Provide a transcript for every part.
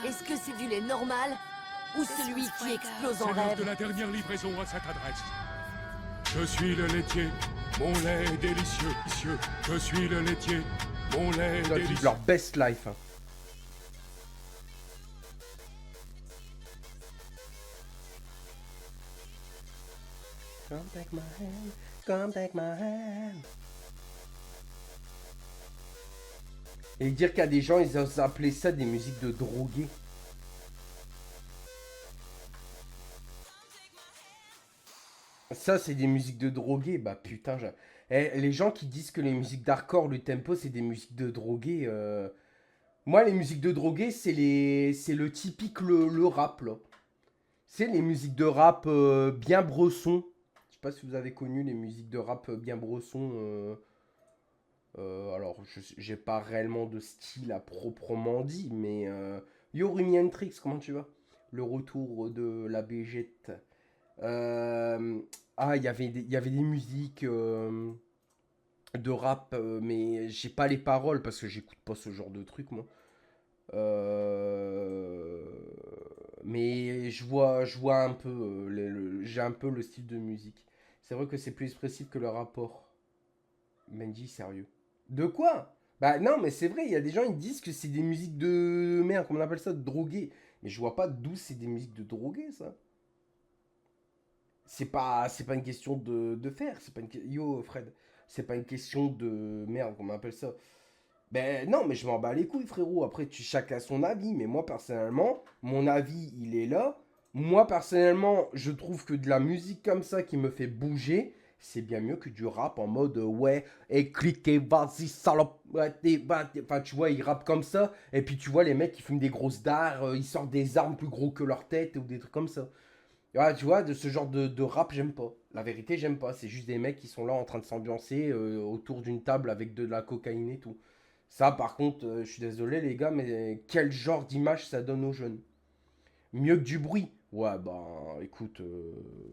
Est-ce que c'est du lait normal ou celui qui explose en C'est l'heure rêve? de la dernière livraison à cette adresse. Je suis le laitier, mon lait est délicieux. Je suis le laitier, mon lait est Ils doivent vivre délicieux. leur best life. Hein. Come take my hand, come take my hand. Et dire qu'il y a des gens, ils osent appeler ça des musiques de drogués. Ça, c'est des musiques de drogués. Bah putain, les gens qui disent que les musiques d'hardcore, le tempo, c'est des musiques de drogués. Moi, les musiques de drogués, c'est le typique le rap, là. C'est les musiques de rap bien bresson. Je sais pas si vous avez connu les musiques de rap bien bresson. Alors, j'ai pas réellement de style à proprement dit, mais Yo Rumi Hendrix, comment tu vas? Le retour de la Bégette. Il y avait des musiques de rap, mais j'ai pas les paroles parce que j'écoute pas ce genre de truc, moi. Mais je vois un peu, j'ai un peu le style de musique. C'est vrai que c'est plus expressif que le rapport. Mendy, sérieux. De quoi? Bah non, mais c'est vrai, il y a des gens qui disent que c'est des musiques de merde, comment on appelle ça, de drogués. Mais je vois pas d'où c'est des musiques de drogués, ça. C'est pas une question de faire. C'est pas une Yo, Fred. C'est pas une question de merde, comment on appelle ça. Ben non, mais je m'en bats les couilles, frérot. Après, chacun son avis. Mais moi, personnellement, mon avis, il est là. Moi, personnellement, je trouve que de la musique comme ça qui me fait bouger, c'est bien mieux que du rap en mode ouais, et cliquez, vas-y, salope. Ouais, enfin, tu vois, ils rappent comme ça. Et puis, tu vois, les mecs, ils fument des grosses dards, ils sortent des armes plus gros que leur tête ou des trucs comme ça. Ouais, tu vois, de ce genre de rap, j'aime pas. La vérité, j'aime pas. C'est juste des mecs qui sont là en train de s'ambiancer autour d'une table avec de la cocaïne et tout. Ça, par contre, je suis désolé, les gars, mais quel genre d'image ça donne aux jeunes? Mieux que du bruit. Ouais, bah, écoute,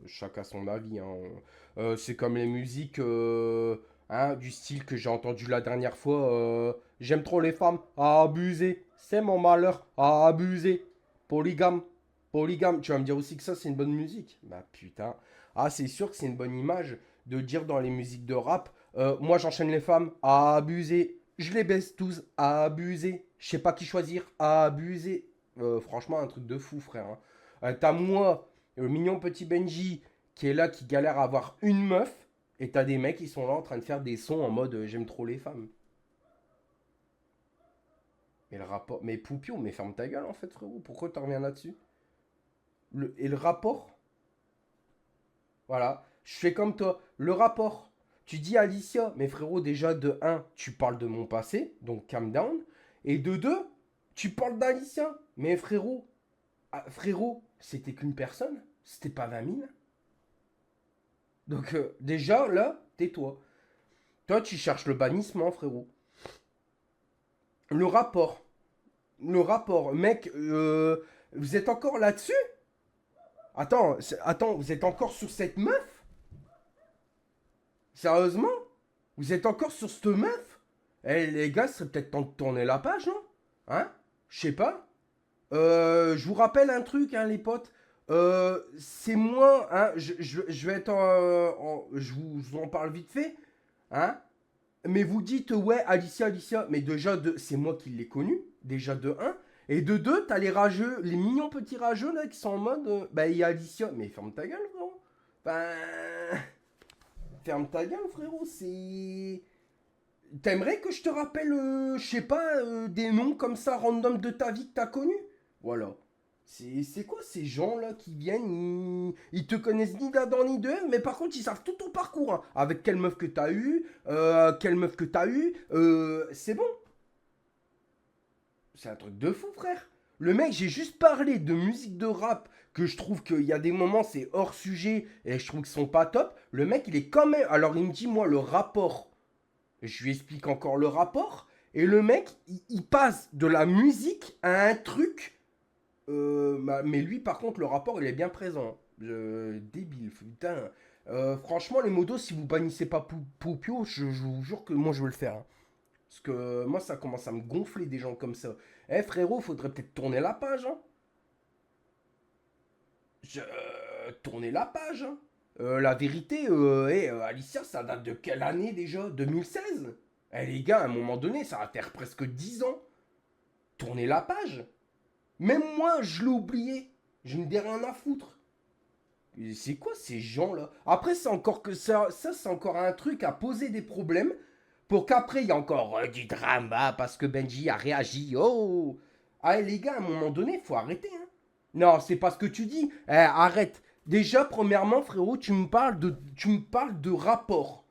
chacun son avis. Hein. C'est comme les musiques hein, du style que j'ai entendu la dernière fois. J'aime trop les femmes. À abuser. C'est mon malheur. À abuser. Polygame. Polygame. Tu vas me dire aussi que ça, c'est une bonne musique. Bah, putain. Ah, c'est sûr que c'est une bonne image de dire dans les musiques de rap. Moi, j'enchaîne les femmes. À abuser. Je les baisse tous. À abuser. Je sais pas qui choisir. À abuser. Franchement, un truc de fou, frère. Hein. T'as moi, le mignon petit Benji, qui est là, qui galère à avoir une meuf. Et t'as des mecs qui sont là en train de faire des sons en mode j'aime trop les femmes. Mais le rapport. Mais Poupio, mais ferme ta gueule en fait, frérot. Pourquoi t'en reviens là-dessus? Et le rapport? Voilà. Je fais comme toi. Le rapport. Tu dis Alicia, mais frérot, déjà de un, tu parles de mon passé, donc calm down. Et de 2, tu parles d'Alicia. Mais frérot, frérot, c'était qu'une personne. C'était pas 20 000. Donc déjà, là, tais-toi. Toi, tu cherches le bannissement, frérot. Le rapport. Le rapport. Mec, vous êtes encore là-dessus? Attends, attends, vous êtes encore sur cette meuf? Sérieusement? Vous êtes encore sur cette meuf? Eh les gars, ce serait peut-être temps de tourner la page, non? Hein? Je sais pas. Je vous rappelle un truc, hein, les potes. C'est moi, hein, je vais être je vous en parle vite fait, hein. Mais vous dites, ouais, Alicia, Alicia, mais déjà, c'est moi qui l'ai connu, déjà de un. Et de 2, t'as les rageux, les mignons petits rageux, là, qui sont en mode, bah, il y a Alicia. Mais ferme ta gueule, frérot. Ben, ferme ta gueule, frérot, c'est... T'aimerais que je te rappelle, je sais pas, des noms comme ça, random de ta vie que t'as connu? Voilà. C'est quoi ces gens-là qui viennent, ils te connaissent ni d'Adam ni de Ève, mais par contre ils savent tout ton parcours. Hein. Avec quelle meuf que t'as eu, quelle meuf que t'as eu, c'est bon. C'est un truc de fou, frère. Le mec, j'ai juste parlé de musique de rap, que je trouve qu'il y a des moments c'est hors sujet, et je trouve qu'ils sont pas top. Le mec, il est quand même... Alors il me dit, moi, le rapport. Je lui explique encore le rapport. Et le mec, il passe de la musique à un truc. Mais lui, par contre, le rapport, il est bien présent. Débile, putain. Franchement, les modos, si vous bannissez pas Poupio, je vous jure que moi, je vais le faire. Hein. Parce que moi, ça commence à me gonfler des gens comme ça. Eh frérot, faudrait peut-être tourner la page, hein. Tourner la page, hein. La vérité, Alicia, ça date de quelle année déjà? 2016? Eh les gars, à un moment donné, ça va faire presque 10 ans. Tourner la page. Même moi, je l'ai oublié. Je n'ai rien à foutre. C'est quoi ces gens-là? Après, c'est encore que ça c'est encore un truc à poser des problèmes pour qu'après, il y a encore du drama parce que Benji a réagi. Oh! Ah, les gars, à un moment donné, faut arrêter, hein. Non, c'est pas ce que tu dis. Eh, arrête. Déjà, premièrement, frérot, tu me parles de rapport.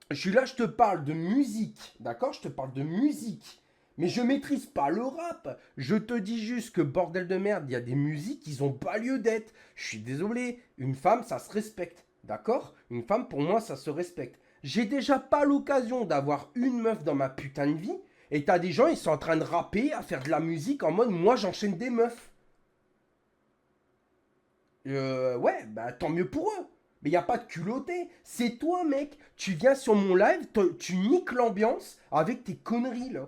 Je suis là, je te parle de musique, d'accord? Je te parle de musique. Mais je maîtrise pas le rap. Je te dis juste que bordel de merde, il y a des musiques qui n'ont pas lieu d'être. Je suis désolé, une femme, ça se respecte, d'accord? Une femme, pour moi, ça se respecte. J'ai déjà pas l'occasion d'avoir une meuf dans ma putain de vie. Et t'as des gens, ils sont en train de rapper, à faire de la musique en mode, moi, j'enchaîne des meufs. Ouais, bah tant mieux pour eux. Mais y a pas de culotté. C'est toi, mec. Tu viens sur mon live, tu niques l'ambiance avec tes conneries, là.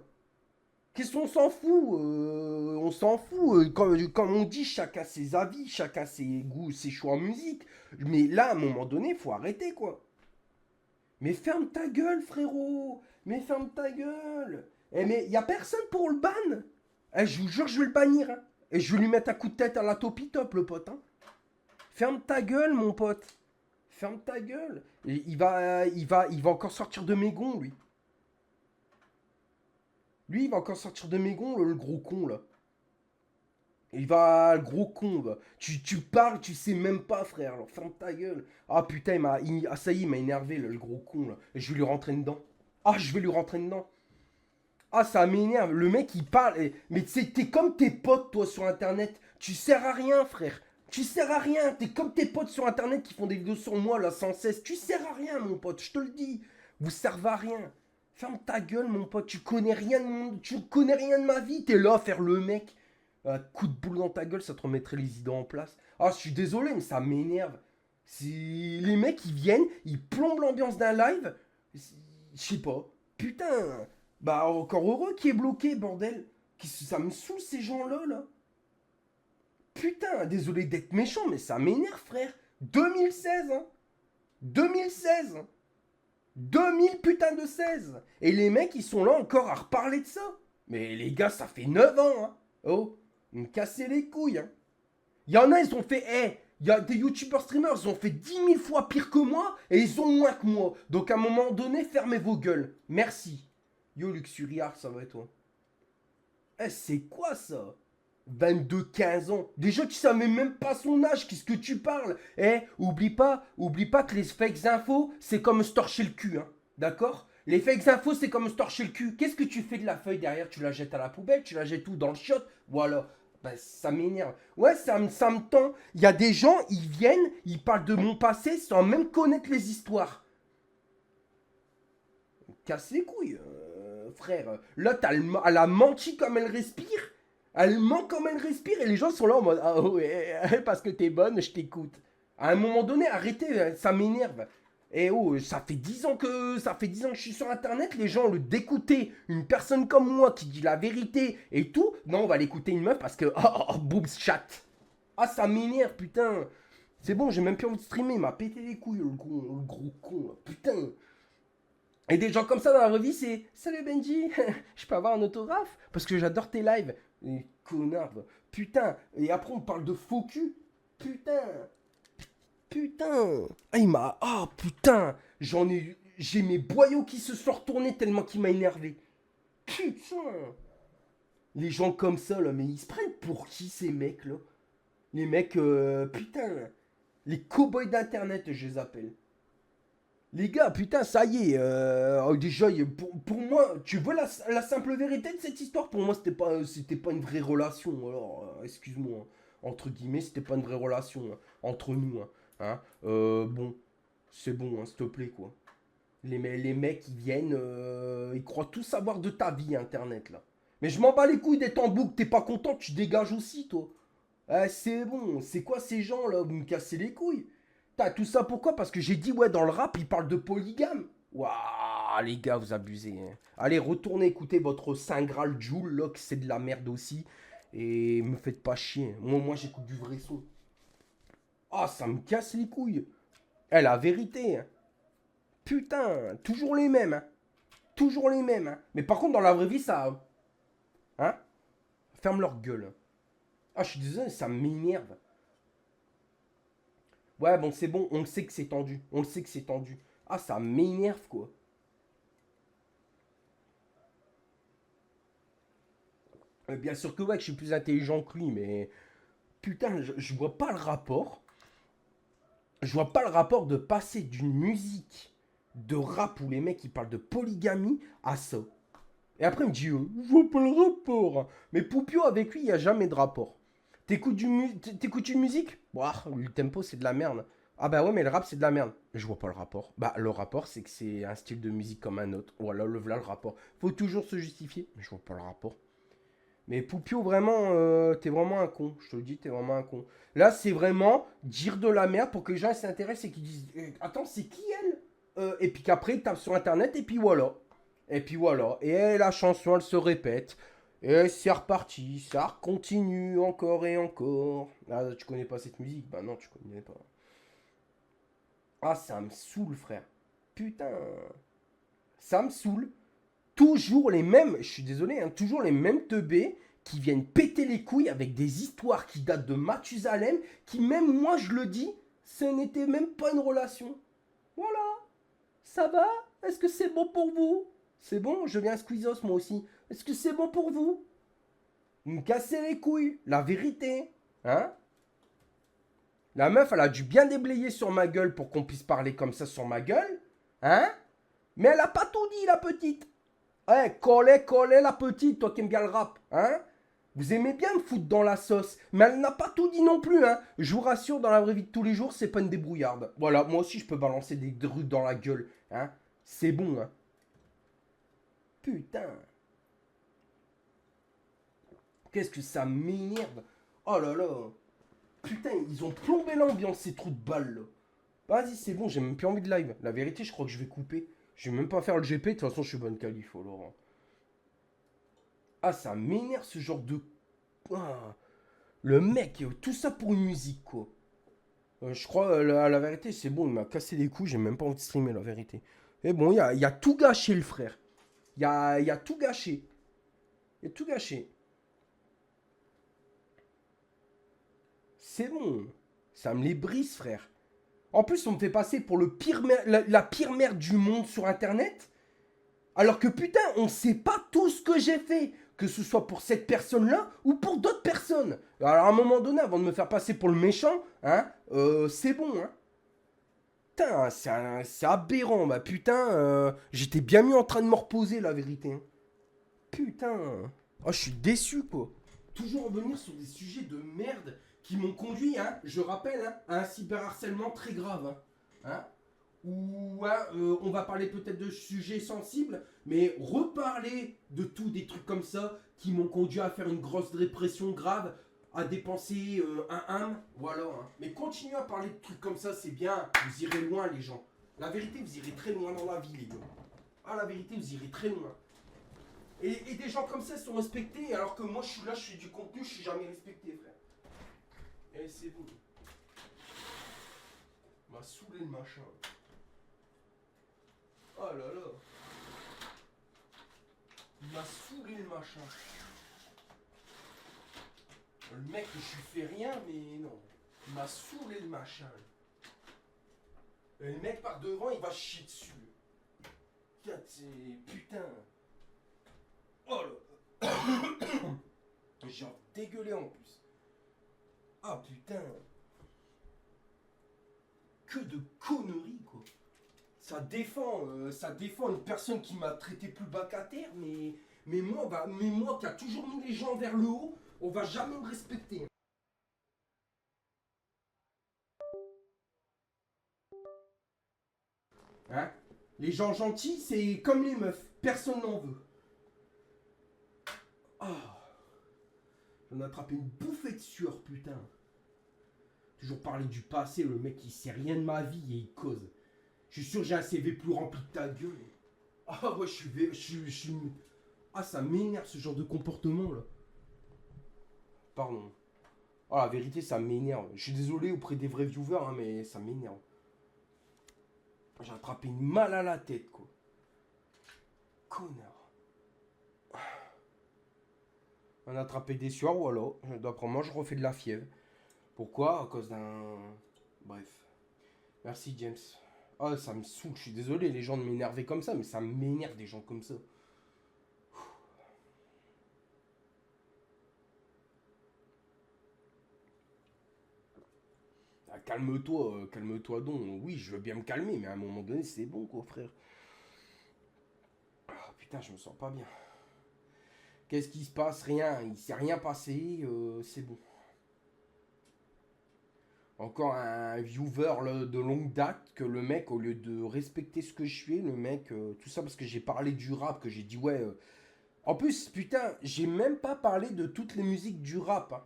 Qu'est-ce qu'on s'en fout? On s'en fout. Comme on dit, chacun ses avis, chacun ses goûts, ses choix en musique. Mais là, à un moment donné, faut arrêter, quoi. Mais ferme ta gueule, frérot. Mais ferme ta gueule. Eh, mais y a personne pour le ban. Eh, je vous jure, je vais le bannir, hein. Et je vais lui mettre un coup de tête à la topi-top, le pote, hein. Ferme ta gueule, mon pote. Ferme ta gueule. Et il va encore sortir de mes gonds, lui. Lui, il va encore sortir de mes gonds, le gros con, là. Le gros con, va. Tu parles, tu sais même pas, frère. Alors, ferme ta gueule. Ah, putain, ça y est, il m'a énervé, là, le gros con, là. Et je vais lui rentrer dedans. Ah, je vais lui rentrer dedans. Ah, ça m'énerve. Le mec, il parle. Mais t'es comme tes potes, toi, sur Internet. Tu sers à rien, frère. Tu sers à rien. T'es comme tes potes sur Internet qui font des vidéos sur moi, là, sans cesse. Tu sers à rien, mon pote. Je te le dis. Vous servez à rien. Ferme ta gueule, mon pote. Tu connais rien de ma vie. T'es là à faire le mec. Coup de boule dans ta gueule, ça te remettrait les idées en place. Ah, je suis désolé, mais ça m'énerve. Les mecs, ils viennent, ils plombent l'ambiance d'un live. Je sais pas. Putain. Bah, encore heureux qui est bloqué, bordel. Ça me saoule, ces gens-là, là. Putain, désolé d'être méchant, mais ça m'énerve, frère. 2016, hein. 2016. 2000 putain de 16. Et les mecs, ils sont là encore à reparler de ça. Mais les gars, ça fait 9 ans, hein. Oh, ils me cassaient les couilles, hein. Il y en a, ils ont fait... il y a des youtubeurs streamers, ils ont fait 10 000 fois pire que moi et ils ont moins que moi. Donc à un moment donné, fermez vos gueules. Merci. Yo, Luxuriard, ça va et toi? C'est quoi ça? 22, 15 ans. Déjà, tu savais même pas son âge. Qu'est-ce que tu parles? Oublie pas que les fakes infos, c'est comme se torcher le cul, hein. D'accord? Les fakes infos, c'est comme se torcher le cul. Qu'est-ce que tu fais de la feuille derrière? Tu la jettes à la poubelle? Tu la jettes où? Dans le shot? Voilà. Ben, ça m'énerve. Ouais, ça me tend. Il y a des gens, ils viennent, ils parlent de mon passé sans même connaître les histoires. Casse les couilles, frère. Là, elle a menti comme elle respire. Elle ment comme elle respire et les gens sont là en mode ah ouais, parce que t'es bonne, je t'écoute. À un moment donné, arrêtez, ça m'énerve. Et oh, ça fait 10 ans que je suis sur internet, les gens, au lieu d'écouter une personne comme moi qui dit la vérité et tout, non, on va l'écouter une meuf parce que boobs chat. Ah, ça m'énerve, putain. C'est bon, j'ai même plus envie de streamer, il m'a pété les couilles, le gros con, là. Putain. Et des gens comme ça dans la vraie vie, c'est salut Benji, je peux avoir un autographe? Parce que j'adore tes lives. Et connard, putain. Et après, on parle de faux cul. Putain. Putain. Ah, ah, putain. J'ai mes boyaux qui se sont retournés tellement qu'il m'a énervé. Putain. Les gens comme ça, là, mais ils se prennent pour qui, ces mecs, là? Les mecs, putain. Les cow-boys d'internet, je les appelle. Les gars, putain, ça y est. Déjà, pour moi, tu veux la simple vérité de cette histoire? Pour moi, c'était pas une vraie relation. Alors, excuse-moi. Entre guillemets, c'était pas une vraie relation entre nous. Hein. Bon, c'est bon, hein, s'il te plaît, quoi. Les mecs, ils viennent, ils croient tout savoir de ta vie, Internet, là. Mais je m'en bats les couilles d'être en boucle. T'es pas content, tu dégages aussi, toi. C'est bon. C'est quoi ces gens, là? Vous me cassez les couilles. T'as tout ça pourquoi? Parce que j'ai dit, ouais, dans le rap, ils parlent de polygame. Waouh, Ah, les gars, vous abusez. Hein. Allez, retournez écouter votre Saint Graal Joule, là, que c'est de la merde aussi. Et me faites pas chier. Moi j'écoute du vrai son. Ah, ça me casse les couilles. Eh, la vérité. Hein. Putain, toujours les mêmes. Hein. Toujours les mêmes. Hein. Mais par contre, dans la vraie vie, ça... Hein? Ferme leur gueule. Ah, je suis désolé, ça m'énerve. Ouais, bon, c'est bon, on le sait que c'est tendu. On le sait que c'est tendu. Ah, ça m'énerve, quoi. Bien sûr que ouais, que je suis plus intelligent que lui, mais... Putain, je vois pas le rapport. Je vois pas le rapport de passer d'une musique de rap où les mecs, ils parlent de polygamie à ça. Et après, il me dit, je vois pas le rapport. Mais Poupio, avec lui, il n'y a jamais de rapport. T'écoutes une musique? Ouah, le tempo, c'est de la merde. Ah bah ouais, mais le rap, c'est de la merde. Je vois pas le rapport. Bah, le rapport, c'est que c'est un style de musique comme un autre. Voilà, voilà le rapport. Faut toujours se justifier. Mais je vois pas le rapport. Mais Poupio, vraiment, t'es vraiment un con. Je te le dis, t'es vraiment un con. Là, c'est vraiment dire de la merde pour que les gens s'intéressent et qu'ils disent, attends, c'est qui elle? Et puis qu'après, ils tapent sur Internet et puis voilà. Et puis voilà. Et la chanson, elle se répète. Et c'est reparti. Ça continue encore et encore. Ah, tu connais pas cette musique? Bah non, tu connais pas. Ah, ça me saoule, frère. Putain. Ça me saoule. Toujours les mêmes, je suis désolé, hein, toujours les mêmes teubés qui viennent péter les couilles avec des histoires qui datent de Mathusalem, qui même moi je le dis, ce n'était même pas une relation. Voilà. Ça va? Est-ce que c'est bon pour vous? C'est bon, je viens squeezos moi aussi. Est-ce que c'est bon pour vous? Vous me cassez les couilles, la vérité. Hein? La meuf, elle a dû bien déblayer sur ma gueule pour qu'on puisse parler comme ça sur ma gueule. Hein? Mais elle a pas tout dit, la petite. Ouais, collez la petite, toi qui aimes bien le rap. Hein? Vous aimez bien me foutre dans la sauce. Mais elle n'a pas tout dit non plus, hein. Je vous rassure, dans la vraie vie de tous les jours, c'est pas une débrouillarde. Voilà, moi aussi, je peux balancer des trucs dans la gueule. Hein? C'est bon, hein. Putain. Qu'est-ce que ça m'énerve. Oh là là. Putain, ils ont plombé l'ambiance, ces trous de balles, là. Vas-y, c'est bon, j'ai même plus envie de live. La vérité, je crois que je vais couper. Je vais même pas faire le GP, de toute façon, je suis bonne qualif, Laurent. Ah, ça m'énerve, ce genre de... Ah. Le mec, tout ça pour une musique, quoi. Je crois, la vérité, c'est bon, il m'a cassé les couilles, j'ai même pas envie de streamer, la vérité. Mais bon, il y a tout gâché, le frère. Il y a tout gâché. Il y a tout gâché. C'est bon. Ça me les brise, frère. En plus, on me fait passer pour le pire la pire merde du monde sur Internet. Alors que putain, on sait pas tout ce que j'ai fait. Que ce soit pour cette personne-là ou pour d'autres personnes. Alors à un moment donné, avant de me faire passer pour le méchant, hein, c'est bon, hein. Putain, c'est aberrant, bah putain, j'étais bien mieux en train de me reposer, la vérité. Hein. Putain. Oh, je suis déçu, quoi. Toujours revenir sur des sujets de merde qui m'ont conduit, hein, je rappelle, hein, à un cyberharcèlement très grave. Hein, ou hein, on va parler peut-être de sujets sensibles, mais reparler de tout des trucs comme ça qui m'ont conduit à faire une grosse dépression grave, à dépenser un âme, voilà. Hein. Mais continuez à parler de trucs comme ça, c'est bien, vous irez loin les gens. La vérité, vous irez très loin dans la vie les gars. Ah, la vérité, vous irez très loin. Et des gens comme ça sont respectés, alors que moi je suis là, je fais du contenu, je suis jamais respecté, frère. Eh, c'est bon. M'a saoulé le machin. Oh là là. Il m'a saoulé le machin. Le mec, je lui fais rien, mais non. Il m'a saoulé le machin. Et le mec par devant, il va chier dessus. Putain. Oh là. J'ai envie de dégueuler en plus. Ah putain. Que de conneries, quoi. Ça défend une personne qui m'a traité plus bas qu'à terre, mais moi qui a toujours mis les gens vers le haut, on va jamais me respecter. Hein? Les gens gentils, c'est comme les meufs, personne n'en veut. Ah. J'en ai attrapé une bouffée de sueur, putain. Toujours parler du passé, le mec il sait rien de ma vie et il cause. Je suis sûr que j'ai un CV plus rempli que ta gueule. Ah ouais, Ah, ça m'énerve ce genre de comportement là. Pardon. Oh, la vérité, ça m'énerve. Je suis désolé auprès des vrais viewers, hein, mais ça m'énerve. J'ai attrapé une mal à la tête, quoi. Connard. On a attrapé des sueurs, ou alors, d'après moi, je refais de la fièvre. Pourquoi? À cause d'un... Bref. Merci, James. Ah, ça me saoule, je suis désolé, les gens de m'énerver comme ça, mais ça m'énerve des gens comme ça. Ah, calme-toi, calme-toi donc. Oui, je veux bien me calmer, mais à un moment donné, c'est bon, quoi, frère. Ah, putain, je me sens pas bien. Qu'est-ce qui se passe? Rien, il s'est rien passé, c'est bon. Encore un viewer là, de longue date que le mec, au lieu de respecter ce que je fais, le mec, tout ça parce que j'ai parlé du rap, que j'ai dit ouais. En plus, putain, j'ai même pas parlé de toutes les musiques du rap, hein.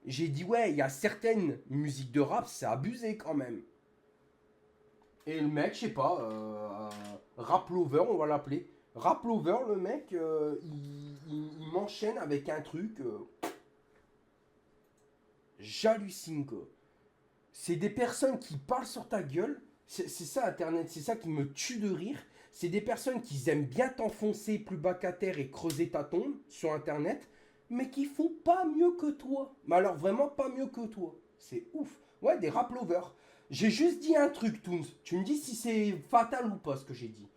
J'ai dit ouais, il y a certaines musiques de rap, c'est abusé quand même. Et le mec, je sais pas, Rap Lover, on va l'appeler. Rap Lover, le mec, il m'enchaîne avec un truc. J'hallucine, quoi. C'est des personnes qui parlent sur ta gueule. C'est ça, Internet, c'est ça qui me tue de rire. C'est des personnes qui aiment bien t'enfoncer plus bas qu'à terre et creuser ta tombe sur Internet, mais qui font pas mieux que toi. Mais alors, vraiment pas mieux que toi. C'est ouf. Ouais, des rap lovers. J'ai juste dit un truc, Toons. Tu me dis si c'est fatal ou pas ce que j'ai dit.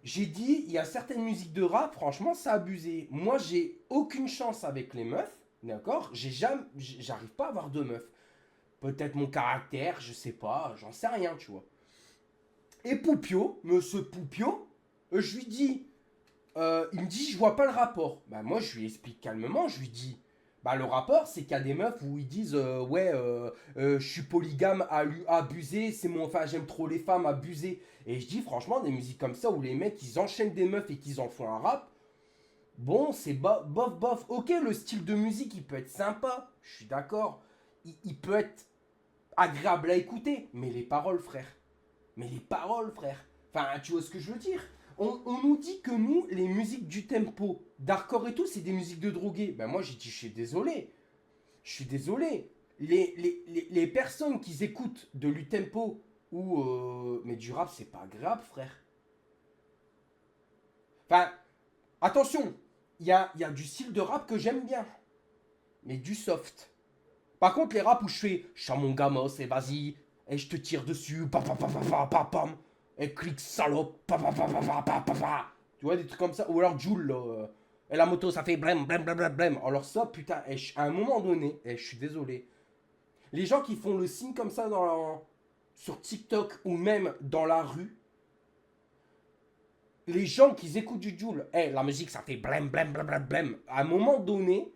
J'ai dit, il y a certaines musiques de rap, franchement, c'est abusé. Moi, j'ai aucune chance avec les meufs, d'accord? J'arrive pas à avoir de meufs. Peut-être mon caractère, je sais pas, j'en sais rien, tu vois. Et Poupio, monsieur Poupio, je lui dis, il me dit, je vois pas le rapport. Bah moi, je lui explique calmement, je lui dis, bah le rapport, c'est qu'il y a des meufs où ils disent, ouais, je suis polygame, abusé, c'est mon, enfin, j'aime trop les femmes, abusé. Et je dis, franchement, des musiques comme ça où les mecs, ils enchaînent des meufs et qu'ils en font un rap, bon, c'est bof, bof. Ok, le style de musique, il peut être sympa, je suis d'accord. Il peut être agréable à écouter, mais les paroles, frère. Mais les paroles, frère. Enfin, tu vois ce que je veux dire? On nous dit que nous, les musiques du tempo, d'hardcore et tout, c'est des musiques de drogués. Ben moi, j'ai dit, je suis désolé. Je suis désolé. Les personnes qui écoutent de l'utempo ou... mais du rap, c'est pas agréable, frère. Enfin, attention. Il y a du style de rap que j'aime bien. Mais du soft. Par contre, les raps où je fais Chamon Gamos et vas-y, et je te tire dessus, pam, et clic salope, tu vois, des trucs comme ça. Ou alors Joule, là, et la moto, ça fait blême, blême, blême, blême, blême. Alors ça, putain, à un moment donné, je suis désolé, les gens qui font le signe comme ça sur TikTok ou même dans la rue, les gens qui écoutent du Joule, la musique, ça fait blême, blême, blême, blême, blême. À un moment donné,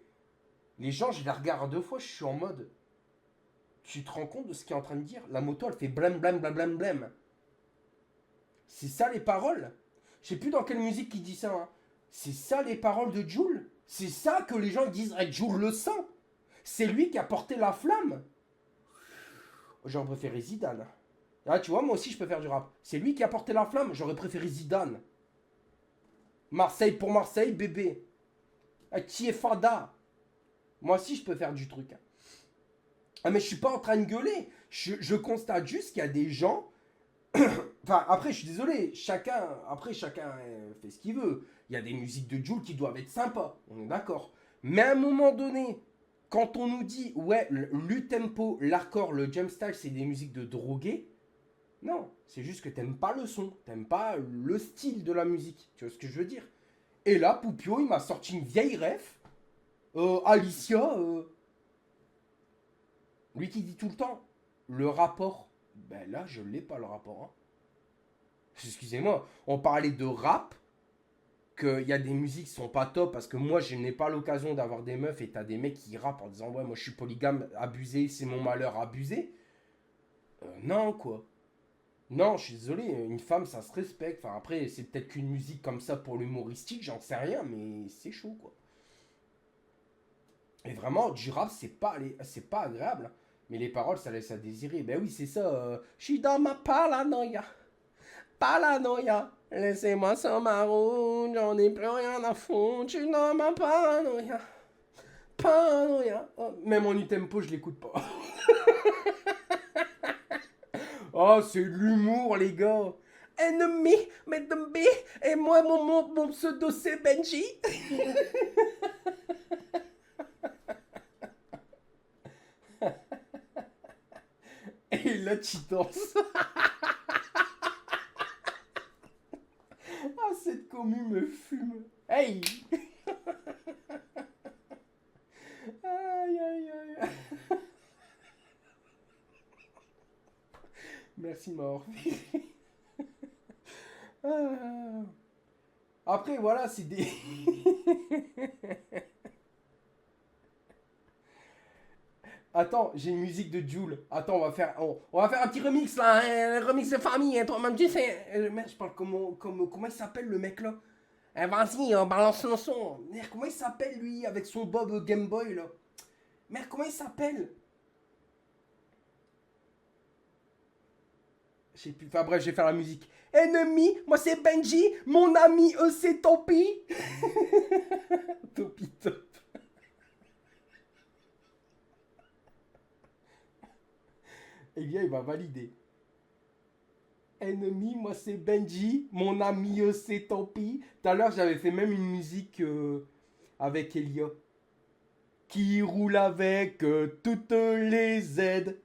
les gens, je les regarde deux fois, je suis en mode... Tu te rends compte de ce qu'il est en train de dire? La moto, elle fait blême, blême, blême, blême, blême. C'est ça les paroles? Je sais plus dans quelle musique il dit ça, hein. C'est ça les paroles de Jul? C'est ça que les gens disent, Jul le sang? C'est lui qui a porté la flamme? J'aurais préféré Zidane. Ah, tu vois, moi aussi, je peux faire du rap. C'est lui qui a porté la flamme? J'aurais préféré Zidane. Marseille pour Marseille, bébé. Qui est Fada? Moi aussi, je peux faire du truc. Ah, mais je suis pas en train de gueuler. Je constate juste qu'il y a des gens. Enfin, après, je suis désolé. Chacun fait ce qu'il veut. Il y a des musiques de Jul qui doivent être sympas. On est d'accord. Mais à un moment donné, quand on nous dit, ouais, l'utempo, l'hardcore, le jumpstyle, c'est des musiques de drogués. Non, c'est juste que t'aimes pas le son. T'aimes pas le style de la musique. Tu vois ce que je veux dire? Et là, Poupio, il m'a sorti une vieille ref. Alicia, lui qui dit tout le temps, le rapport, ben là, je l'ai pas le rapport, hein. Excusez-moi, on parlait de rap, qu'il y a des musiques qui sont pas top, parce que moi, je n'ai pas l'occasion d'avoir des meufs, et t'as des mecs qui rappent en disant, ouais, moi, je suis polygame, abusé, c'est mon malheur, abusé. Non, quoi. Non, je suis désolé, une femme, ça se respecte. Enfin, après, c'est peut-être qu'une musique comme ça pour l'humoristique, j'en sais rien, mais c'est chaud, quoi. Et vraiment, du rap, c'est pas agréable. Mais les paroles, ça laisse à désirer. Ben oui, c'est ça. Je suis dans ma paranoïa. Paranoïa, laissez-moi sur ma route, j'en ai plus rien à foutre, tu n'as ma paranoïa. Paranoïa. Oh, même en tempo, je l'écoute pas. Oh, c'est de l'humour, les gars. Ennemi, Madame B, et moi, mon pseudo, c'est Benji. Et là, tu danses. Ah, cette commu me fume. Hey. Aïe, aïe, aïe. Merci, mort. Après, voilà, c'est des... Attends, j'ai une musique de Jul. Attends, on va faire un petit remix là, un remix de famille. Hein, toi-même, tu sais. Merde, je parle comment il s'appelle le mec là? Vas-y, balance le son. Merde, comment il s'appelle lui avec son Bob Game Boy là? Merde, comment il s'appelle? Je sais plus. Enfin bref, je vais faire la musique. Ennemi, moi c'est Benji, mon ami, c'est Topi. Topi top. Eh bien, il va valider. Ennemi, moi c'est Benji, mon ami, c'est Topi. Tout à l'heure, j'avais fait même une musique avec Elia. Qui roule avec toutes les aides.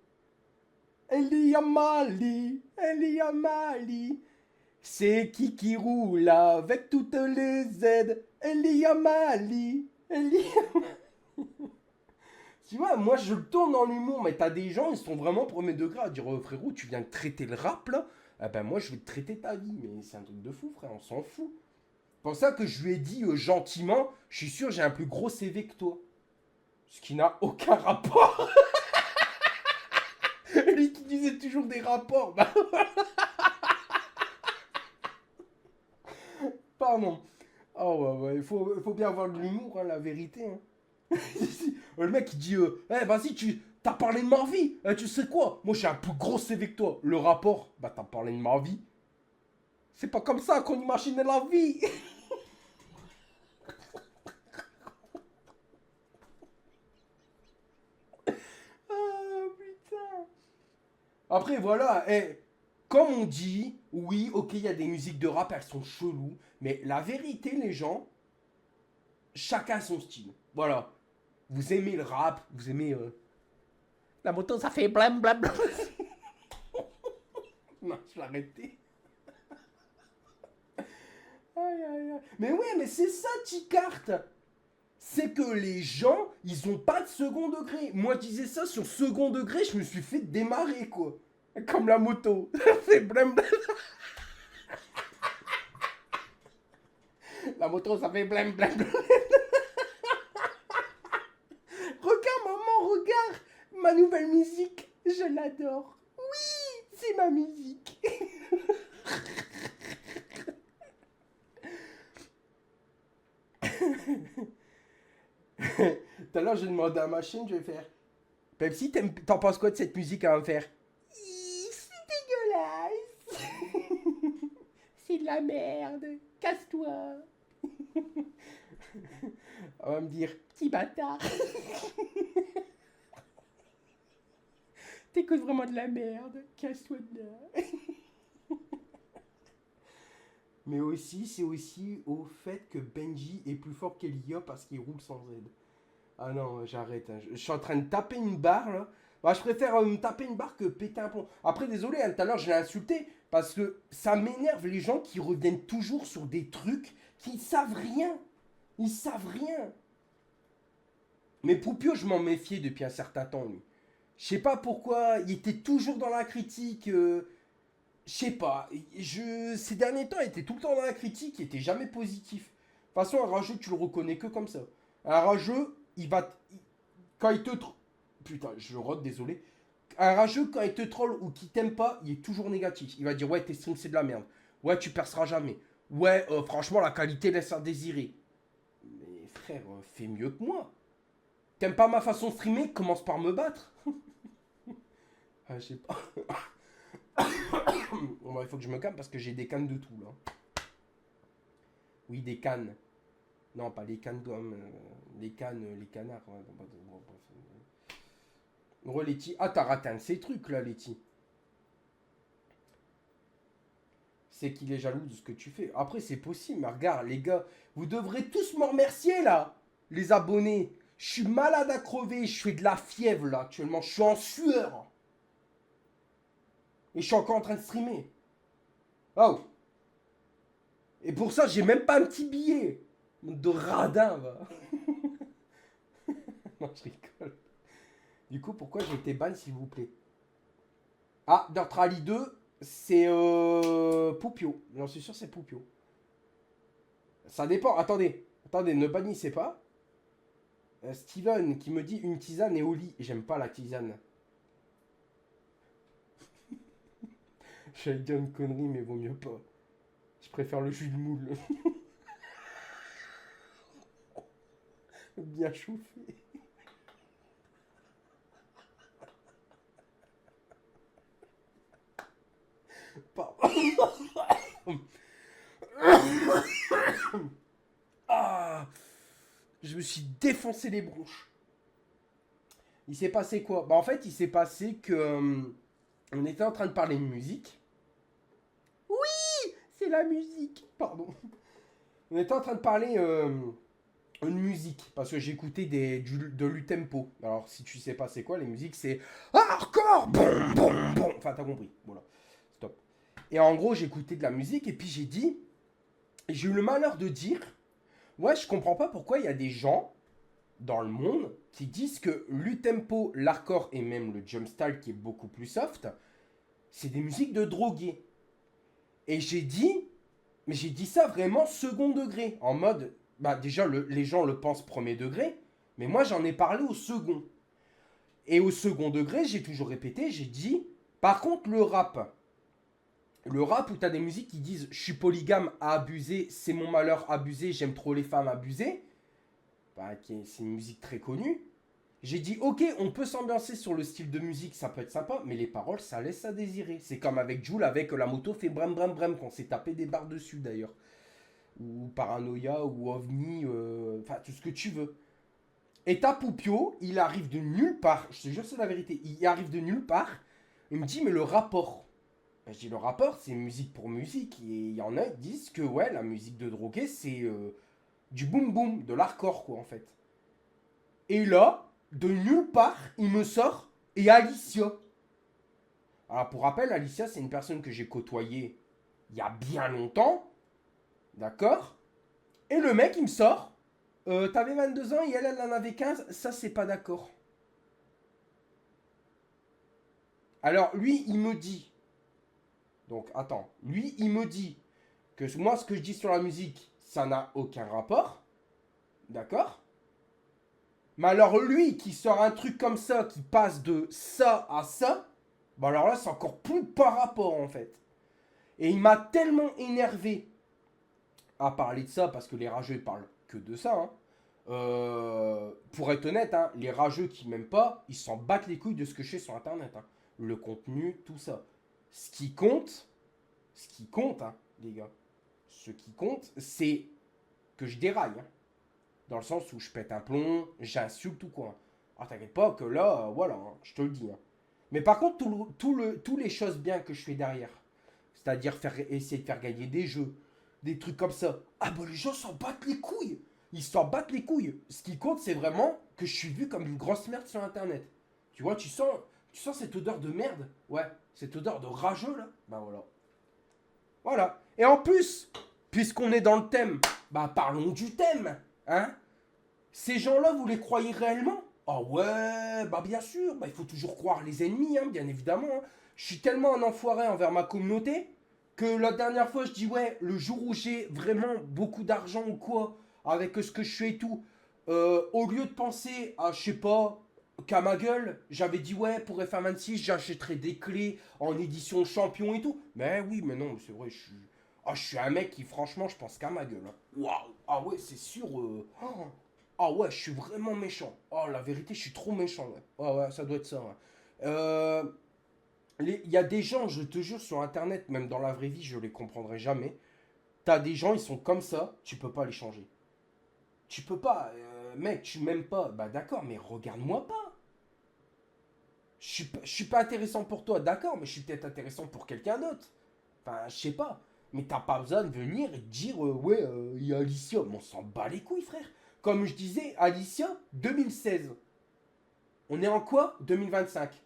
Elia Mali, Elia Mali. C'est qui roule avec toutes les aides. Elia Mali, Elia Mali. Tu vois, moi je le tourne dans l'humour, mais t'as des gens, ils sont vraiment premier degré à dire frérot, tu viens de traiter le rap là. Eh ben moi je vais te traiter ta vie, mais c'est un truc de fou frère, on s'en fout. C'est pour ça que je lui ai dit gentiment, je suis sûr j'ai un plus gros CV que toi. Ce qui n'a aucun rapport. Lui qui disait toujours des rapports. Bah... Pardon. Oh ouais, il faut bien avoir de l'humour, hein, la vérité. Hein. Le mec il dit vas-y, t'as parlé de ma vie. Tu sais quoi? Moi j'ai un plus gros CV que toi. Le rapport, bah t'as parlé de ma vie. C'est pas comme ça qu'on imaginait la vie. Ah putain. Après voilà, comme on dit, oui, ok, il y a des musiques de rap, elles sont cheloues, mais la vérité, les gens, chacun son style. Voilà. Vous aimez le rap, vous aimez... La moto, ça fait blam blam blam. Non, je vais arrêter. Aïe, aïe, aïe. Mais ouais, mais c'est ça, Ticarte. C'est que les gens, ils ont pas de second degré. Moi, je disais ça sur second degré, je me suis fait démarrer, quoi. Comme la moto. C'est blam blam. La moto, ça fait blam blam blam. Regarde, maman, regarde. Ma nouvelle musique, je l'adore. Oui, c'est ma musique. Tout à l'heure, j'ai demandé à ma chaîne, je vais faire Pepsi, t'en penses quoi de cette musique? Elle va me faire c'est dégueulasse. C'est de la merde. Casse-toi. Elle va me dire petit bâtard. T'écoutes vraiment de la merde. Casse-toi de là. Mais aussi, c'est aussi au fait que Benji est plus fort qu'Elia parce qu'il roule sans aide. Ah non, j'arrête. Hein. Je suis en train de taper une barre là. Bah, je préfère me taper une barre que péter un plomb. Après, désolé, hein, tout à l'heure je l'ai insulté parce que ça m'énerve les gens qui reviennent toujours sur des trucs qui savent rien. Ils savent rien. Mais Poupio, je m'en méfiais depuis un certain temps, lui. Je sais pas pourquoi, il était toujours dans la critique. Je sais pas. Ces derniers temps, il était tout le temps dans la critique, il était jamais positif. De toute façon, un rageux, tu le reconnais que comme ça. Un rageux, quand il te... Putain, je rote, désolé. Un rageux, quand il te troll ou qu'il t'aime pas, il est toujours négatif. Il va dire, ouais, tes streams, c'est de la merde. Ouais, tu perceras jamais. Ouais, franchement, la qualité laisse à désirer. Mais frère, fais mieux que moi. T'aimes pas ma façon de streamer? Commence par me battre. Ah, je sais pas. Bon, il faut que je me calme parce que j'ai des cannes de tout, là. Oui, des cannes. Non, pas les cannes d'hommes. Les cannes, les canards. Ouais, bon, bref. Gros, Letty. Ah, t'as raté un de ces trucs, là, Letty. C'est qu'il est jaloux de ce que tu fais. Après, c'est possible, mais regarde, les gars, vous devrez tous me remercier, là, les abonnés. Je suis malade à crever, je fais de la fièvre, là, actuellement. Je suis en sueur. Et je suis encore en train de streamer. Oh. Et pour ça, j'ai même pas un petit billet. De radin, va. Non, je rigole. Du coup, pourquoi j'ai été ban, s'il vous plaît? Ah, Dirt Rally 2, c'est Poupio. J'en suis sûr, c'est Poupio. Ça dépend. Attendez, ne bannissez pas. Steven qui me dit une tisane et au lit. J'aime pas la tisane. J'allais dire une connerie, mais vaut mieux pas. Je préfère le jus de moule. Bien chauffé. Pardon. Ah, je me suis défoncé les bronches. Il s'est passé quoi? Bah en fait, il s'est passé que on était en train de parler de musique. Oui, c'est la musique. Pardon. On était en train de parler de musique parce que j'écoutais de l'U-Tempo. Alors si tu sais pas c'est quoi les musiques, c'est hardcore. Bon, bon, bon. Enfin t'as compris. Voilà. Stop. Et en gros j'écoutais de la musique et puis j'ai eu le malheur de dire, ouais je comprends pas pourquoi il y a des gens dans le monde qui disent que l'U-Tempo, l'hardcore et même le jumpstyle qui est beaucoup plus soft, c'est des musiques de drogués. Et mais j'ai dit ça vraiment second degré, en mode, bah déjà les gens le pensent premier degré, mais moi j'en ai parlé au second. Et au second degré, j'ai toujours répété, j'ai dit, par contre le rap où t'as des musiques qui disent je suis polygame à abuser, c'est mon malheur abusé, j'aime trop les femmes abusées, bah, c'est une musique très connue. J'ai dit, ok, on peut s'ambiancer sur le style de musique, ça peut être sympa, mais les paroles, ça laisse à désirer. C'est comme avec Jul, avec la moto fait brem brem brem, qu'on s'est tapé des barres dessus d'ailleurs. Ou Paranoia, ou OVNI, enfin tout ce que tu veux. Et t'as Poupio, il arrive de nulle part, je te jure c'est la vérité, il arrive de nulle part, il me dit, mais le rapport. Ben, je dis, le rapport, c'est musique pour musique. Et il y en a qui disent que ouais, la musique de drogué, c'est du boom boom, de l'hardcore quoi en fait. Et là, de nulle part, il me sort et Alicia. Alors pour rappel, Alicia, c'est une personne que j'ai côtoyée il y a bien longtemps. D'accord? Et le mec, il me sort. T'avais 22 ans et elle en avait 15. Ça, c'est pas d'accord. Alors lui, il me dit. Donc attends. Lui, il me dit que moi, ce que je dis sur la musique, ça n'a aucun rapport. D'accord? Mais alors lui qui sort un truc comme ça, qui passe de ça à ça, bah alors là c'est encore plus par rapport en fait. Et il m'a tellement énervé à parler de ça, parce que les rageux ils parlent que de ça. Hein. Pour être honnête, hein, les rageux qui m'aiment pas, ils s'en battent les couilles de ce que je fais sur internet. Hein. Le contenu, tout ça. Ce qui compte, hein, les gars, ce qui compte, c'est que je déraille. Hein. Dans le sens où je pète un plomb, j'insulte ou quoi. Ah, t'inquiète pas que là, voilà, hein, je te le dis. Hein. Mais par contre, tous les choses bien que je fais derrière, c'est-à-dire essayer de faire gagner des jeux, des trucs comme ça, ah bah les gens s'en battent les couilles. Ils s'en battent les couilles. Ce qui compte, c'est vraiment que je suis vu comme une grosse merde sur Internet. Tu vois, tu sens cette odeur de merde. Ouais, cette odeur de rageux, là. Bah voilà. Voilà. Et en plus, puisqu'on est dans le thème, bah parlons du thème. Hein? Ces gens-là, vous les croyez réellement? Ah ouais, bah bien sûr, bah il faut toujours croire les ennemis, hein, bien évidemment. Hein. Je suis tellement un enfoiré envers ma communauté que la dernière fois, je dis ouais, le jour où j'ai vraiment beaucoup d'argent ou quoi, avec ce que je fais et tout, au lieu de penser à, je sais pas, qu'à ma gueule, j'avais dit ouais, pour FA26, j'achèterais des clés en édition champion et tout. Mais oui, mais non, c'est vrai, je suis un mec qui, franchement, je pense qu'à ma gueule. Hein. Waouh, ah ouais, c'est sûr. Ah ouais, je suis vraiment méchant. Oh, la vérité, je suis trop méchant. Ouais, ouais, ça doit être ça. Ouais. Il y a des gens, je te jure, sur Internet, même dans la vraie vie, je les comprendrai jamais. T'as des gens, ils sont comme ça, tu peux pas les changer. Tu peux pas, mec, tu m'aimes pas. Bah d'accord, mais regarde-moi pas. Je suis pas intéressant pour toi, d'accord, mais je suis peut-être intéressant pour quelqu'un d'autre. Enfin, je sais pas. Mais t'as pas besoin de venir et de dire, ouais, il y a Alicia. Mais on s'en bat les couilles, frère. Comme je disais, Alicia, 2016. On est en quoi? 2025.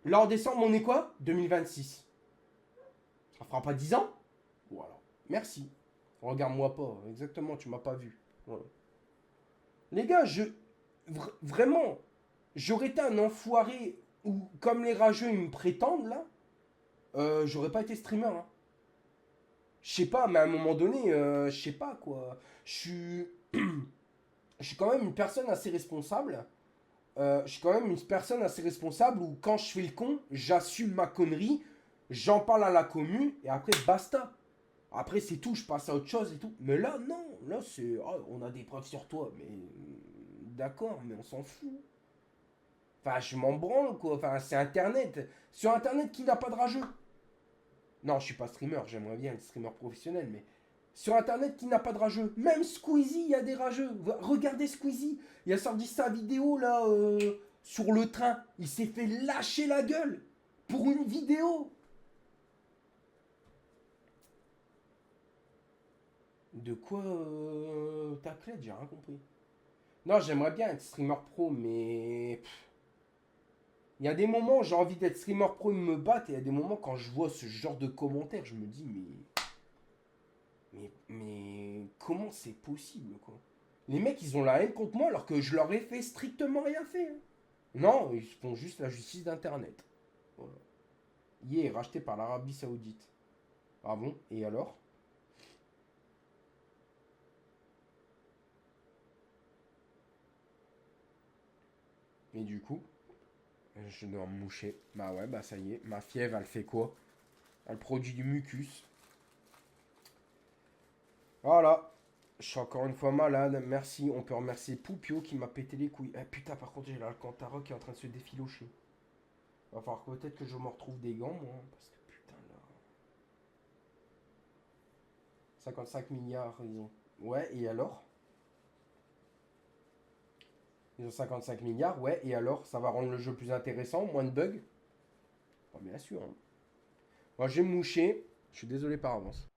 Là, en décembre, on est quoi? 2026. Ça fera pas 10 ans? Voilà. Merci. Regarde-moi pas. Exactement, tu m'as pas vu. Voilà. Les gars, vraiment, j'aurais été un enfoiré ou comme les rageux ils me prétendent là, j'aurais pas été streamer. Hein. Je sais pas, mais à un moment donné, je sais pas quoi. Je suis, je suis quand même une personne assez responsable. Je suis quand même une personne assez responsable où quand je fais le con, j'assume ma connerie, j'en parle à la commu et après basta. Après c'est tout, je passe à autre chose et tout. Mais là non, là c'est, oh, on a des preuves sur toi, mais d'accord, mais on s'en fout. Enfin, je m'en branle, quoi. Enfin, c'est Internet. Sur Internet, qui n'a pas de rageux? Non, je suis pas streamer, j'aimerais bien être streamer professionnel, mais... Sur Internet, qui n'a pas de rageux? Même Squeezie, il y a des rageux. Regardez Squeezie. Il a sorti sa vidéo, là, sur le train. Il s'est fait lâcher la gueule. Pour une vidéo. De quoi ta clé? J'ai rien compris. Non, j'aimerais bien être streamer pro, mais... Il y a des moments où j'ai envie d'être streamer pro et me battre, et il y a des moments quand je vois ce genre de commentaires, je me dis, mais comment c'est possible, quoi? Les mecs, ils ont la haine contre moi alors que je leur ai fait strictement rien fait. Hein. Non, ils font juste la justice d'Internet. Voilà. est racheté par l'Arabie Saoudite. Ah bon? Et alors? Et du coup, je dois me moucher. Bah ouais, bah ça y est. Ma fièvre, elle fait quoi? Elle produit du mucus. Voilà. Je suis encore une fois malade. Merci. On peut remercier Poupio qui m'a pété les couilles. Eh putain, par contre, j'ai l'Alcantara qui est en train de se défilocher. Va falloir peut-être que je me retrouve des gants, moi. Parce que putain, là. 55 milliards, ils ont. Ouais, et alors? Ils ont 55 milliards, ouais, et alors? Ça va rendre le jeu plus intéressant, moins de bugs? Pas bien sûr. Hein. Moi, j'ai mouché. Je suis désolé par avance.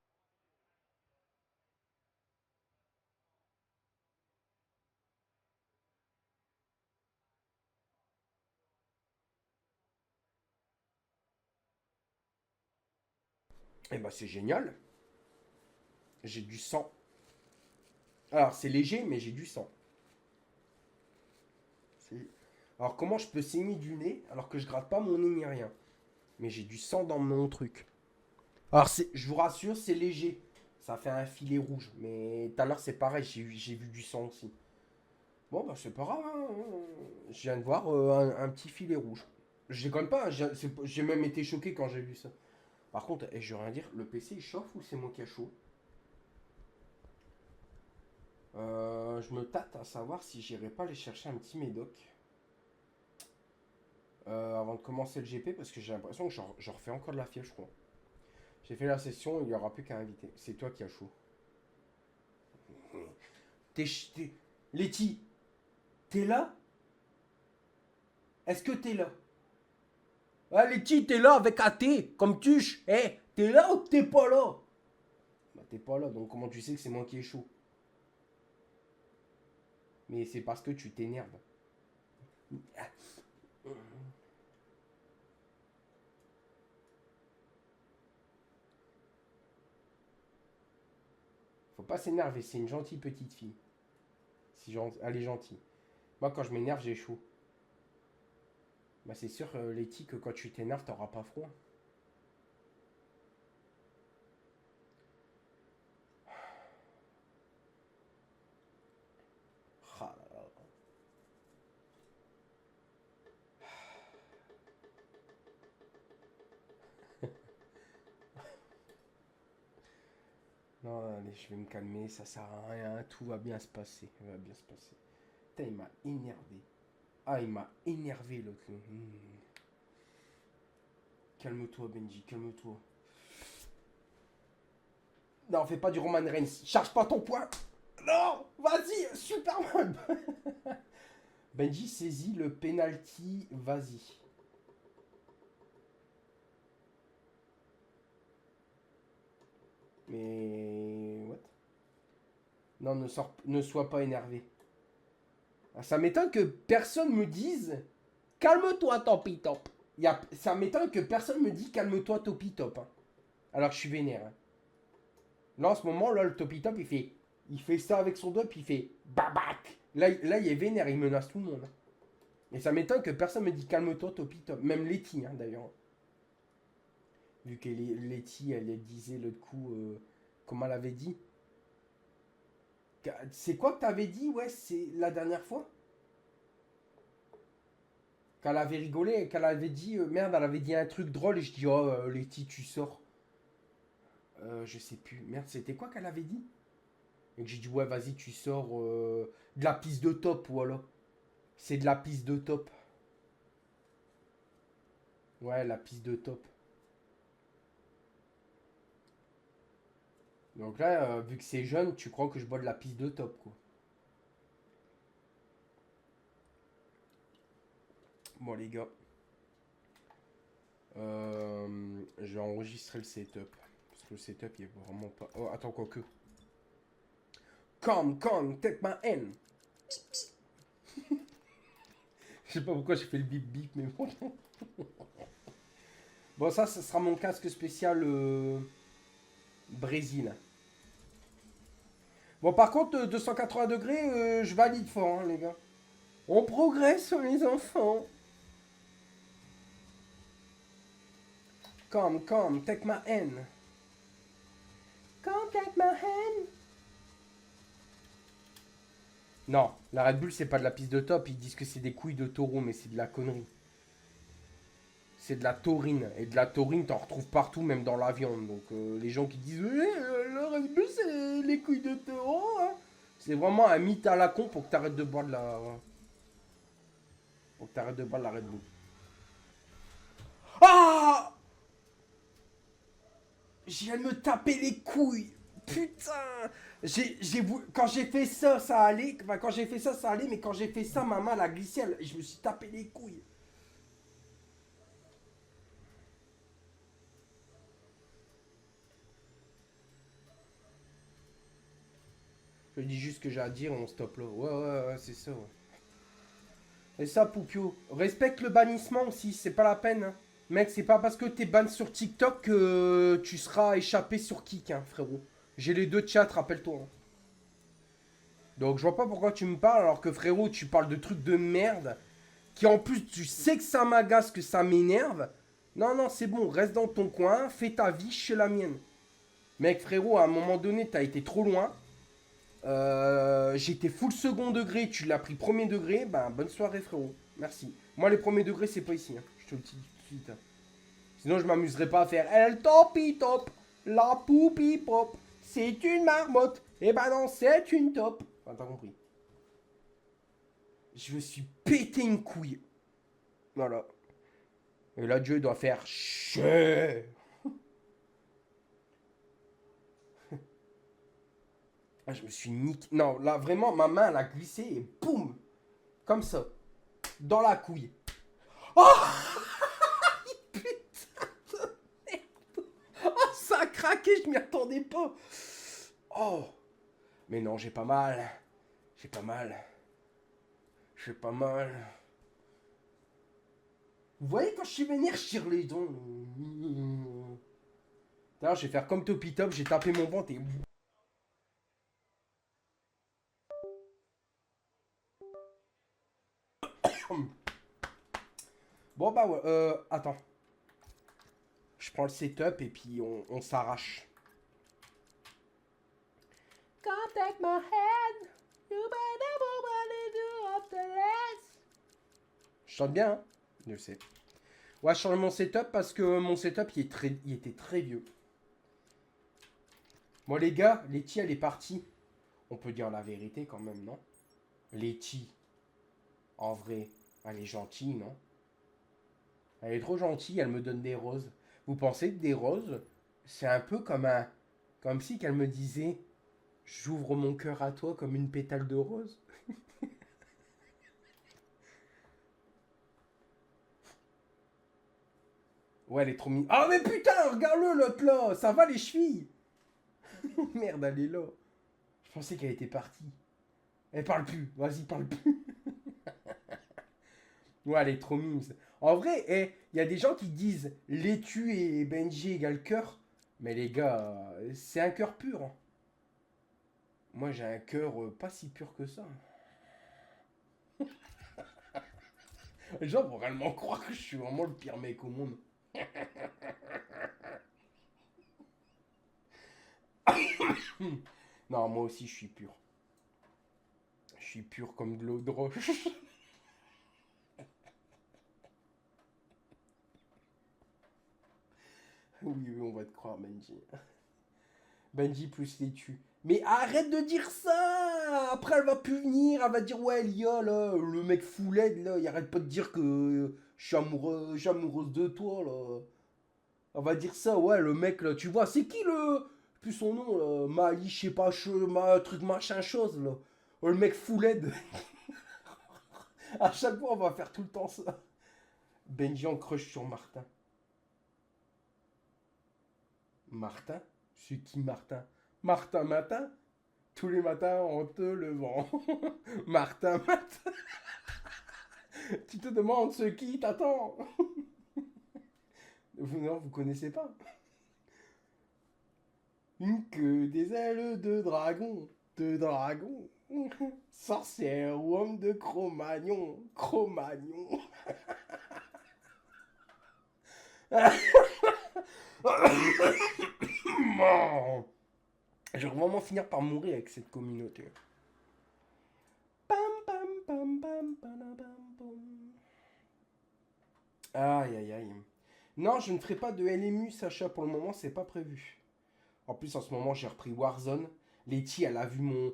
Eh bah, c'est génial. J'ai du sang. Alors, c'est léger, mais j'ai du sang. Alors, comment je peux saigner du nez alors que je gratte pas mon nez ni rien? Mais j'ai du sang dans mon truc. Alors, je vous rassure, c'est léger. Ça fait un filet rouge. Mais tout à l'heure, c'est pareil, j'ai vu du sang aussi. Bon, bah, c'est pas grave. Hein. Je viens de voir un petit filet rouge. Je déconne pas, hein, j'ai même été choqué quand j'ai vu ça. Par contre, je veux rien dire, le PC il chauffe ou c'est moi qui a chaud? Je me tâte à savoir si j'irai pas aller chercher un petit médoc avant de commencer le GP parce que j'ai l'impression que je refais encore de la fièvre, je crois. J'ai fait la session, il n'y aura plus qu'à inviter. C'est toi qui as chaud. Letty, t'es là? Est-ce que t'es là? Ah, Letty, t'es là avec un T, comme tuche. Eh, t'es là ou t'es pas là? Bah, t'es pas là, donc comment tu sais que c'est moi qui ai chaud? Mais c'est parce que tu t'énerves. Faut pas s'énerver, c'est une gentille petite fille. Si elle est gentille. Moi, quand je m'énerve, j'ai chaud. Bah, c'est sûr, Letty, que quand tu t'énerves, t'auras pas froid. Ah là là. Non, allez, je vais me calmer, ça sert à rien, tout va bien se passer. Ça va bien se passer. Putain, il m'a énervé. Ah, il m'a énervé l'autre. calme-toi, Benji, calme-toi. Non, fais pas du Roman Reigns. Charge pas ton poing. Non, vas-y, Superman. Benji saisit le penalty, vas-y. Mais... What? Non, ne sois pas énervé. Ah, ça m'étonne que personne me dise... Calme-toi, Topi Top. Ça m'étonne que personne me dise calme-toi, Topi Top. Hein. Alors que je suis vénère. Hein. Là, en ce moment, là, le Topi Top, il fait ça avec son doigt, puis il fait babac. Là, il est vénère, il menace tout le monde. Et ça m'étonne que personne me dise calme-toi, Topi Top. Même Letty, hein, d'ailleurs. Vu que Letty, elle disait l'autre coup, comment elle avait dit. C'est quoi que t'avais dit, ouais, c'est la dernière fois? Qu'elle avait rigolé, qu'elle avait dit, merde, elle avait dit un truc drôle, et je dis, oh, Letty, tu sors. Je sais plus. Merde, c'était quoi qu'elle avait dit? Et que j'ai dit, ouais, vas-y, tu sors de la piste de top, voilà. C'est de la piste de top. Ouais, la piste de top. Donc là, vu que c'est jeune, tu crois que je bois de la piste de top, quoi. Bon, les gars. Je vais enregistrer le setup. Parce que le setup, il est vraiment pas... Oh, attends, quoi que. Come, take my hand. Je sais pas pourquoi j'ai fait le bip bip, mais bon. Bon, ça sera mon casque spécial Brésil. Bon, par contre, 280 degrés, je valide fort, hein, les gars. On progresse sur les enfants. Come, take my hand. Come, take my hand. Non, la Red Bull, c'est pas de la piste de top. Ils disent que c'est des couilles de taureau, mais c'est de la connerie. C'est de la taurine. Et de la taurine, t'en retrouves partout, même dans la viande. Donc, les gens qui disent la Red Bull, c'est les couilles de taureau. Hein. C'est vraiment un mythe à la con pour que t'arrêtes de boire de la... Pour que t'arrêtes de boire de la Red Bull. Ah! Je viens de me taper les couilles. Putain. Quand j'ai fait ça, ça allait. Enfin, quand j'ai fait ça, ça allait. Mais quand j'ai fait ça, ma main, elle a glissé. Je me suis tapé les couilles. Je dis juste ce que j'ai à dire, on stoppe là. Ouais, c'est ça. Ouais. Et ça, Poupio. Respecte le bannissement aussi, c'est pas la peine. Hein. Mec, c'est pas parce que t'es ban sur TikTok que tu seras échappé sur Kik, hein, frérot. J'ai les deux chats, rappelle-toi. Hein. Donc je vois pas pourquoi tu me parles alors que frérot, tu parles de trucs de merde. Qui en plus, tu sais que ça m'agace, que ça m'énerve. Non, c'est bon, reste dans ton coin, fais ta vie, je fais la mienne. Mec, frérot, à un moment donné, t'as été trop loin. J'étais full second degré, tu l'as pris premier degré. Ben, bonne soirée, frérot. Merci. Moi, les premiers degrés, c'est pas ici. Hein. Je te le dis tout de suite. Hein. Sinon, je m'amuserais pas à faire El Topi Top, la Poupi Pop. C'est une marmotte. Eh ben non, c'est une top. Enfin, t'as compris. Je me suis pété une couille. Voilà. Et là, Dieu doit faire chut. Ah, je me suis niqué. Non, là, vraiment, ma main, elle a glissé et boum. Comme ça. Dans la couille. Oh putain de merde. Oh, ça a craqué, je m'y attendais pas. Oh. Mais non, j'ai pas mal. J'ai pas mal. J'ai pas mal. Vous voyez, quand je suis vénère, je tire les dents. D'ailleurs, je vais faire comme Topi Top, j'ai tapé mon ventre et... Bon bah ouais, attends. Je prends le setup et puis on s'arrache. Can't take my hand. You better do up the rest. Je chante bien, hein? Je sais. Ouais, je change mon setup parce que mon setup, il était très vieux. Bon les gars, Letty, elle est partie. On peut dire la vérité quand même, non? Letty, en vrai, elle est gentille, non? Elle est trop gentille, elle me donne des roses. Vous pensez que des roses, c'est un peu comme un... Comme si qu'elle me disait, j'ouvre mon cœur à toi comme une pétale de rose. Ouais, elle est trop mignonne. Ah mais putain, regarde-le l'autre là, ça va les chevilles. Merde, elle est là. Je pensais qu'elle était partie. Elle parle plus, vas-y, parle plus. Ouais, elle est trop mimes. En vrai, il y a des gens qui disent Laitue et Benji égale cœur. Mais les gars, c'est un cœur pur. Hein. Moi, j'ai un cœur pas si pur que ça. Les gens vont réellement croire que je suis vraiment le pire mec au monde. Non, moi aussi, je suis pur. Je suis pur comme de l'eau de roche. Oui, on va te croire, Benji. Benji plus Laitue. Mais arrête de dire ça. Après, elle va plus venir. Elle va dire, ouais, Lia, là, le mec fou laid, là, il arrête pas de dire que je suis amoureuse de toi, là. Elle va dire ça, ouais, le mec, là, tu vois, c'est qui, le... Plus son nom, là, Mali, je sais pas, truc machin chose, là. Oh, le mec fou laid. À chaque fois, on va faire tout le temps ça. Benji en crush sur Martin. Martin? C'est qui Martin? Martin Matin? Tous les matins en te levant. Martin Matin. Tu te demandes ce qui t'attend. Non, vous connaissez pas. Une queue, des ailes de dragon. De dragon. Sorcière ou homme de Cro-Magnon. Cro-Magnon. Je vais vraiment finir par mourir avec cette communauté. Pam, pam, pam, pam, pam, pam, pam. Aïe, aïe, aïe. Non, je ne ferai pas de LMU, Sacha, pour le moment, c'est pas prévu. En plus, en ce moment, j'ai repris Warzone. Letty, elle a vu mon...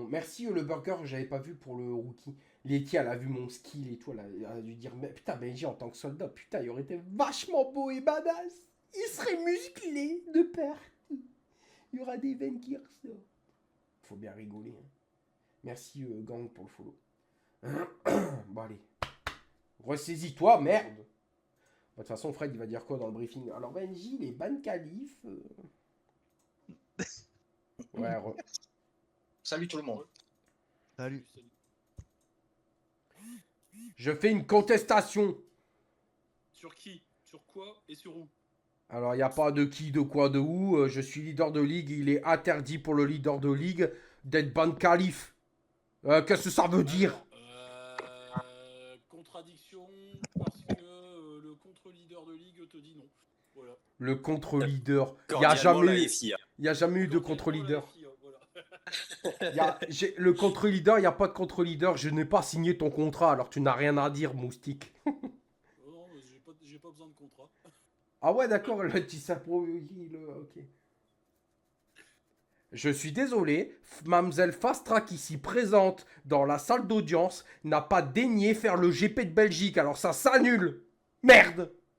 Merci, le burger, que j'avais pas vu pour le rookie. Letty, elle a vu mon skill et tout. Elle a dû dire, mais putain, Benji, en tant que soldat, putain, il aurait été vachement beau et badass. Il serait musclé de partout. Il y aura des veines qui ressortent. Faut bien rigoler. Hein. Merci, gang, pour le follow. Bon, allez. Ressaisis-toi, merde. De toute façon, Fred, il va dire quoi dans le briefing? Alors, Benji, les ban qualifs... Ouais, Salut tout le monde. Salut. Je fais une contestation. Sur qui? Sur quoi? Et sur où? Alors, il n'y a pas de qui, de quoi, de où. Je suis leader de ligue. Il est interdit pour le leader de ligue d'être ban qualif. Qu'est-ce que ça veut dire? Contradiction, parce que le contre-leader de ligue te dit non. Voilà. Le contre-leader. Il n'y a jamais eu de Cordialement, contre-leader. la FIA, voilà. Le contre-leader, il n'y a pas de contre-leader. Je n'ai pas signé ton contrat, alors tu n'as rien à dire, moustique. Non, j'ai pas besoin de contrat. Ah ouais, d'accord, le petit sapro, ok. Je suis désolé, Mamzelle Fastra qui s'y présente dans la salle d'audience n'a pas daigné faire le GP de Belgique, alors ça s'annule. Merde!